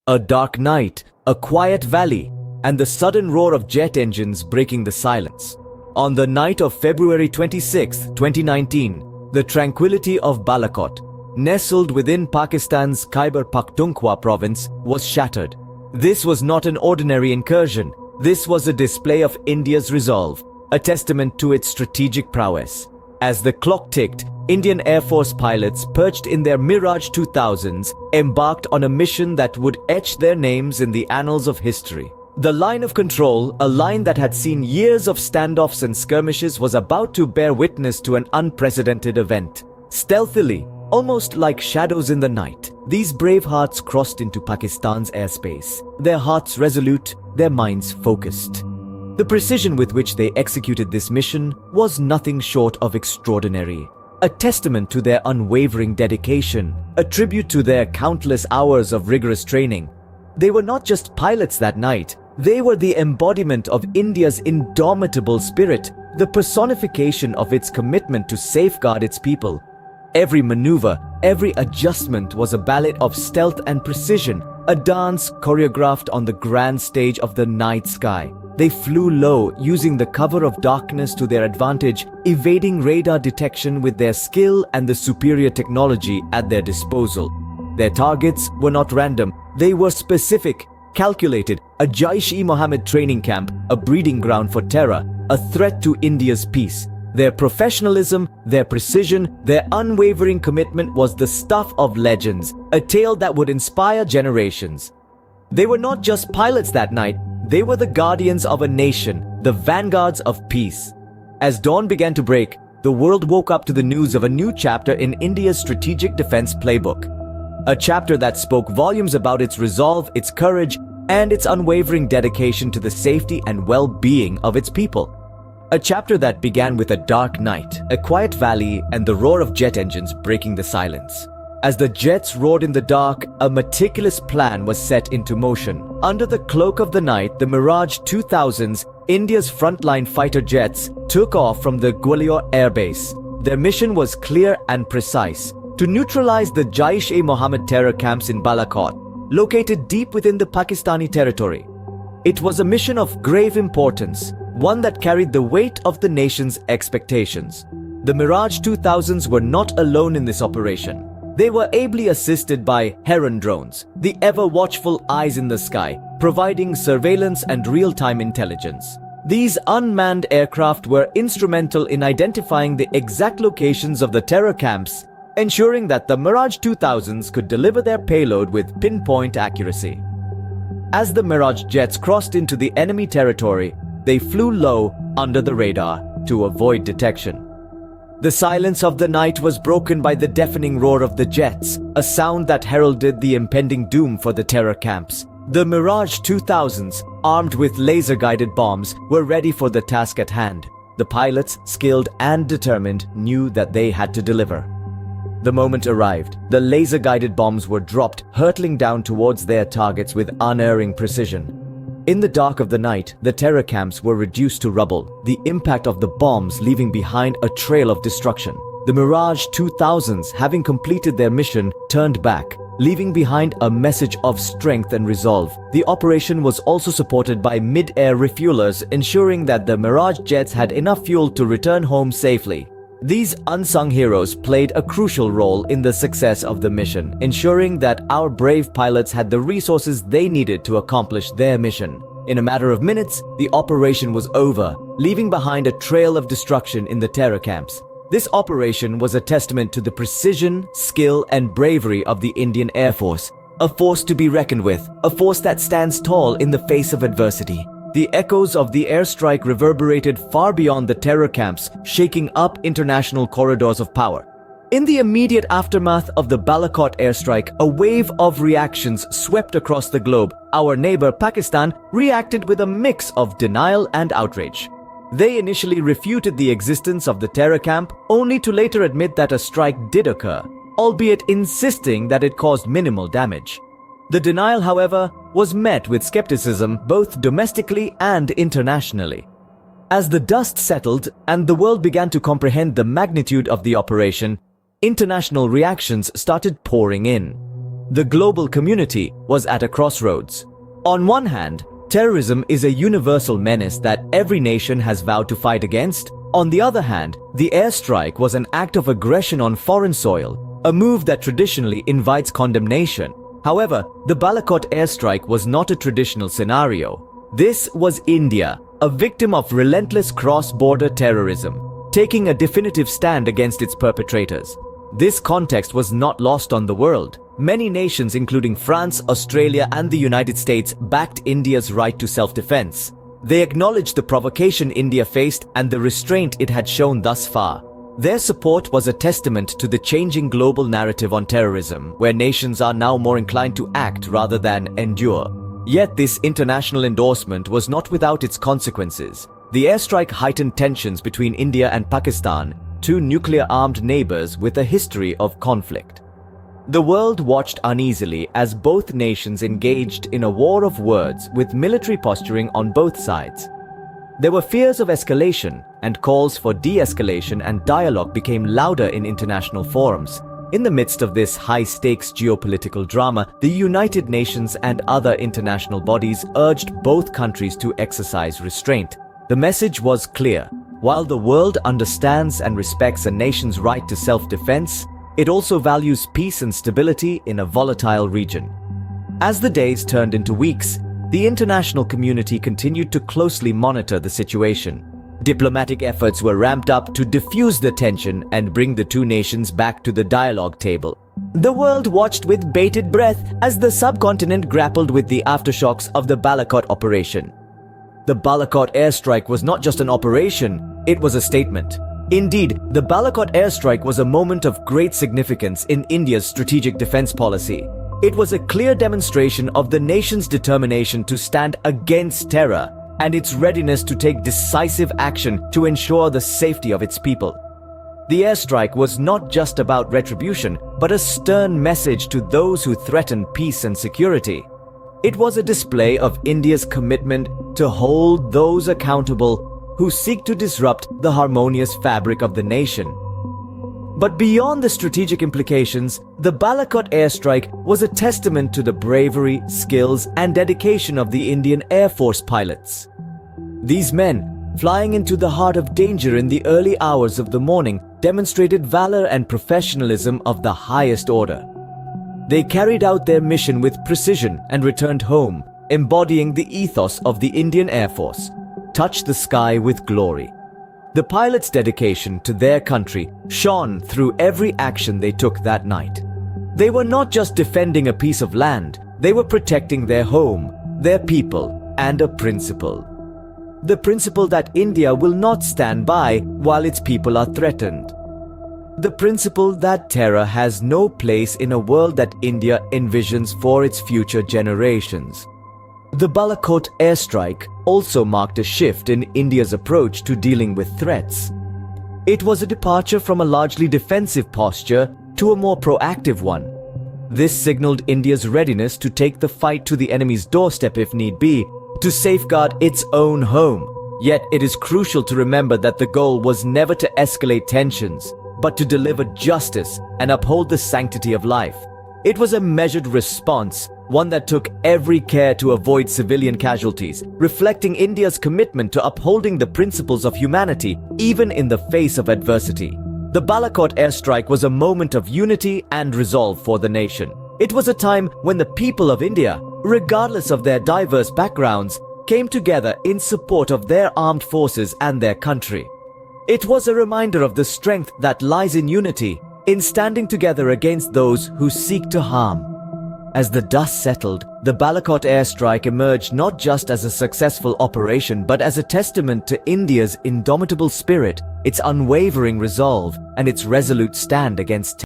A dark night, a quiet valley, and the sudden roar of jet engines breaking the silence. On the night of February 26, 2019, the tranquility of Balakot, nestled within Pakistan's Khyber Pakhtunkhwa province, was shattered. This was not an ordinary incursion. This was a display of India's resolve, a testament to its strategic prowess. As the clock ticked, Indian Air Force pilots perched in their Mirage 2000s embarked on a mission that would etch their names in the annals of history. The line of control, a line that had seen years of standoffs and skirmishes, was about to bear witness to an unprecedented event. Stealthily, almost like shadows in the night, these brave hearts crossed into Pakistan's airspace, their hearts resolute, their minds focused. The precision with which they executed this mission was nothing short of extraordinary. A testament to their unwavering dedication, a tribute to their countless hours of rigorous training. They were not just pilots that night, they were the embodiment of India's indomitable spirit, the personification of its commitment to safeguard its people. Every maneuver, every adjustment was a ballet of stealth and precision, a dance choreographed on the grand stage of the night sky. They flew low, using the cover of darkness to their advantage, evading radar detection with their skill and the superior technology at their disposal. Their targets were not random, they were specific, calculated: a Jaish-e-Mohammed training camp, a breeding ground for terror, a threat to India's peace. Their professionalism, their precision, their unwavering commitment was the stuff of legends, a tale that would inspire generations. They were not just pilots that night, they were the guardians of a nation, the vanguards of peace. As dawn began to break, the world woke up to the news of a new chapter in India's strategic defense playbook. A chapter that spoke volumes about its resolve, its courage, and its unwavering dedication to the safety and well-being of its people. A chapter that began with a dark night, a quiet valley, and the roar of jet engines breaking the silence. As the jets roared in the dark, a meticulous plan was set into motion. Under the cloak of the night, the Mirage 2000s, India's frontline fighter jets, took off from the Gwalior airbase. Their mission was clear and precise: to neutralize the Jaish-e-Mohammed terror camps in Balakot, located deep within the Pakistani territory. It was a mission of grave importance, one that carried the weight of the nation's expectations. The Mirage 2000s were not alone in this operation. They were ably assisted by Heron drones, the ever-watchful eyes in the sky, providing surveillance and real-time intelligence. These unmanned aircraft were instrumental in identifying the exact locations of the terror camps, ensuring that the Mirage 2000s could deliver their payload with pinpoint accuracy. As the Mirage jets crossed into the enemy territory, they flew low under the radar to avoid detection. The silence of the night was broken by the deafening roar of the jets, a sound that heralded the impending doom for the terror camps. The Mirage 2000s, armed with laser-guided bombs, were ready for the task at hand. The pilots, skilled and determined, knew that they had to deliver. The moment arrived. The laser-guided bombs were dropped, hurtling down towards their targets with unerring precision. In the dark of the night, the terror camps were reduced to rubble, the impact of the bombs leaving behind a trail of destruction. The Mirage 2000s, having completed their mission, turned back, leaving behind a message of strength and resolve. The operation was also supported by mid-air refuelers, ensuring that the Mirage jets had enough fuel to return home safely. These unsung heroes played a crucial role in the success of the mission, ensuring that our brave pilots had the resources they needed to accomplish their mission. In a matter of minutes, the operation was over, leaving behind a trail of destruction in the terror camps. This operation was a testament to the precision, skill, and bravery of the Indian Air Force, a force to be reckoned with, a force that stands tall in the face of adversity. The echoes of the airstrike reverberated far beyond the terror camps, shaking up international corridors of power. In the immediate aftermath of the Balakot Airstrike, a wave of reactions swept across the globe. Our neighbor Pakistan reacted with a mix of denial and outrage. They initially refuted the existence of the terror camp, only to later admit that a strike did occur, albeit insisting that it caused minimal damage. The denial, however, was met with skepticism both domestically and internationally. As the dust settled and the world began to comprehend the magnitude of the operation, international reactions started pouring in. The global community was at a crossroads. On one hand, terrorism is a universal menace that every nation has vowed to fight against. On the other hand, the airstrike was an act of aggression on foreign soil, a move that traditionally invites condemnation. However, the Balakot airstrike was not a traditional scenario. This was India, a victim of relentless cross-border terrorism, taking a definitive stand against its perpetrators. This context was not lost on the world. Many nations, including France, Australia, and the United States, backed India's right to self-defense. They acknowledged the provocation India faced and the restraint it had shown thus far. Their support was a testament to the changing global narrative on terrorism, where nations are now more inclined to act rather than endure. Yet this international endorsement was not without its consequences. The airstrike heightened tensions between India and Pakistan, two nuclear-armed neighbors with a history of conflict. The world watched uneasily as both nations engaged in a war of words with military posturing on both sides. There were fears of escalation, and calls for de-escalation and dialogue became louder in international forums. In the midst of this high-stakes geopolitical drama, the United Nations and other international bodies urged both countries to exercise restraint. The message was clear. While the world understands and respects a nation's right to self-defense, it also values peace and stability in a volatile region. As the days turned into weeks, the international community continued to closely monitor the situation. Diplomatic efforts were ramped up to diffuse the tension and bring the two nations back to the dialogue table. The world watched with bated breath as the subcontinent grappled with the aftershocks of the Balakot operation. The Balakot airstrike was not just an operation, it was a statement. Indeed, the Balakot airstrike was a moment of great significance in India's strategic defense policy. It was a clear demonstration of the nation's determination to stand against terror and its readiness to take decisive action to ensure the safety of its people. The airstrike was not just about retribution, but a stern message to those who threaten peace and security. It was a display of India's commitment to hold those accountable who seek to disrupt the harmonious fabric of the nation. But beyond the strategic implications, the Balakot airstrike was a testament to the bravery, skills, and dedication of the Indian Air Force pilots. These men, flying into the heart of danger in the early hours of the morning, demonstrated valor and professionalism of the highest order. They carried out their mission with precision and returned home, embodying the ethos of the Indian Air Force. Touch the sky with glory. The pilots' dedication to their country shone through every action they took that night. They were not just defending a piece of land, they were protecting their home, their people, and a principle. The principle that India will not stand by while its people are threatened. The principle that terror has no place in a world that India envisions for its future generations. The Balakot airstrike also marked a shift in India's approach to dealing with threats. It was a departure from a largely defensive posture to a more proactive one. This signaled India's readiness to take the fight to the enemy's doorstep if need be, to safeguard its own home. Yet it is crucial to remember that the goal was never to escalate tensions, but to deliver justice and uphold the sanctity of life. It was a measured response, one that took every care to avoid civilian casualties, reflecting India's commitment to upholding the principles of humanity even in the face of adversity. The Balakot airstrike was a moment of unity and resolve for the nation. It was a time when the people of India, regardless of their diverse backgrounds, came together in support of their armed forces and their country. It was a reminder of the strength that lies in unity, in standing together against those who seek to harm. As the dust settled, the Balakot airstrike emerged not just as a successful operation but as a testament to India's indomitable spirit, its unwavering resolve, and its resolute stand against terror.